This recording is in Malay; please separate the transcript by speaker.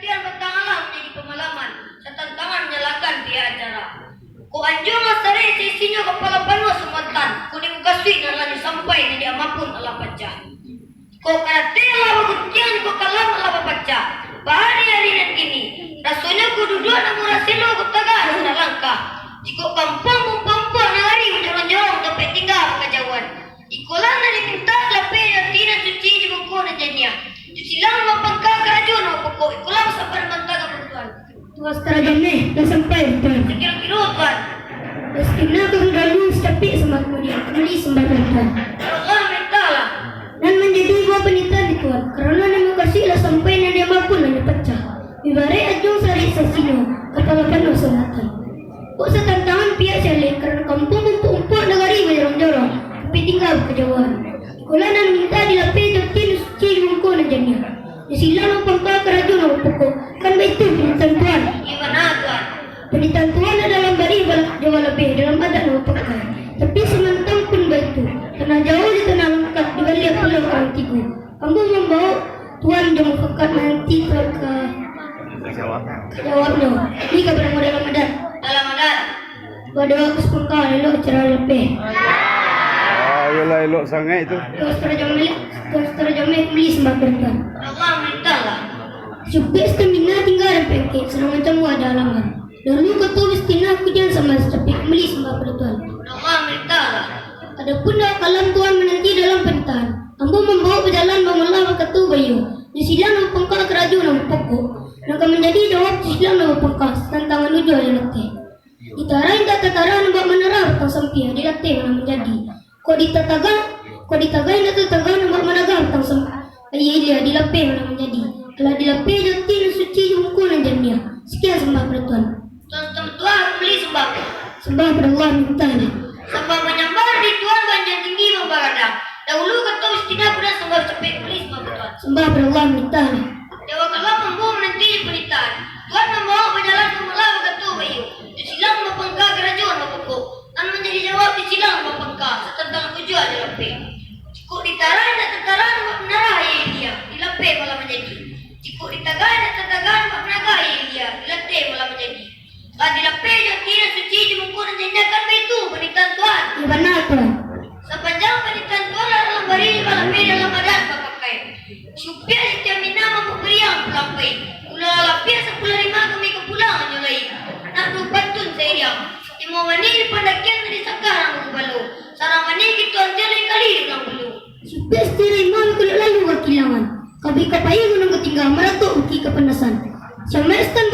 Speaker 1: penelitian bertanganlah menjadi pengalaman sa tantangan menyalakan pihak acara. Ko anjo masari sa isinyo kepala penuh semantan, kuning kasih na lang sampai na di amapun ala pecah. Ko karatela bagutian ko kalam ala bapaca. Bahari-hari nan kini, rasanya ko duduk na murasilo ko taga sa langkah. Jiko kampung na hari menjorong-jorong sampai tinggal kejauhan. Ikulah na diminta lape dan tina suci di bangko na janya. Silang mapangka kerajaan o pokok. Ikulah sabar mantaga pertuan.
Speaker 2: Tuas kerajaan dah sampai tuan.
Speaker 1: Sekira-kira tuan.
Speaker 2: Meskipun kau galus tapi semak mulia kembali sembarang tuan.
Speaker 1: Allah minta lah.
Speaker 2: Dan menjadi buah penitan di tuan. Kerana nama kasihlah sampai na dia mampu na pecah. Ibarat ajung sari sasino kepala penuh sunatan. Kok setantangan pihak calik kerana kampung umpuk-umpuk negari menjorong-jorong tapi tinggal kejauhan. Ikulah nan minta dilapih dotin suci di bangko na janya. Silang mapangka kerajaan o pokok. Kan begitu penitan tuan.
Speaker 1: Gimana tuan?
Speaker 2: Penitan tuan ada dalam bari jawa lebih dalam adat nama pakai. Tapi semantang pun begitu. Karena jauh di tanah lengkap di balik pulau orang tigu. Kamu membawa tuan jom pekat nanti ke jawabnya. Ini kabar yang dalam adat.
Speaker 1: Dalam adat.
Speaker 2: Pada waktu sepengkal elok cara lebih.
Speaker 3: Yalah elok sangat itu.
Speaker 2: Terus terjamai beli sembah bertuan.
Speaker 1: Allah minta lah.
Speaker 2: Supaya stamina tinggal dan pengkit senang macam ada alaman. Lalu ketua Bistina aku jangan sama tapi beli sembah bertuan.
Speaker 1: Allah minta lah.
Speaker 2: Adapun dah kalam tuan menanti dalam pentahan. Ambo membawa berjalan memelah ketua bayu. Di silang nama pangkal kerajaan nama pokok. Naka menjadi jawab di silang nama pangkal tantangan ujo ada latih. Ditarain tak tatara nampak menara tang sampia di latih mana menjadi. Kau ditagain tak tatara nampak menara tang sampia. Iya dilapih mana menjadi. Kalau dilapih jati dan suci jungku dan jania. Sekian sembah pada Tuhan.
Speaker 1: Tuan beli sembah.
Speaker 2: Sembah pada Allah minta ni.
Speaker 1: Sembah menyembah di Tuan banjir tinggi membaradang. Dahulu kata Bistina pernah sembah sampai beli sembah pada Tuan.
Speaker 2: Sembah pada Allah minta ni.
Speaker 1: Dewa kalah membawa menanti di penitaan. Tuan membawa berjalan memelah ketua bayu. Di silang mapangka kerajaan mapokok. Dan menjadi jawab di silang mapangka. Setentang tujuh aja lapih. Jika ditarai dan tentara nampak menara ayah dia. Dilapih malah menjadi. Jika ditagai dan tentara nampak menaga ayah dia. Dilatih malah menjadi. Kalau dilapih jati dan suci dimungkur dan jendakan begitu penitaan Tuan.
Speaker 2: Ya benar Tuhan.
Speaker 1: Sepanjang penitaan Tuan dalam bari dilapih dalam adat pakai. Supaya stamina mampu beriang pelampai. Ulah lapih 10 lima kami ke pulang nyulai. Nak dupatun saya. Timau mani di pendakian dari sekarang ke balu. Sarang mani kita anjali kali dengan bulu.
Speaker 2: Supaya setira imam kulit lalu berkilangan. Kabi kapaya gunung ketinggal meratuk uki kepenasan. Syamestan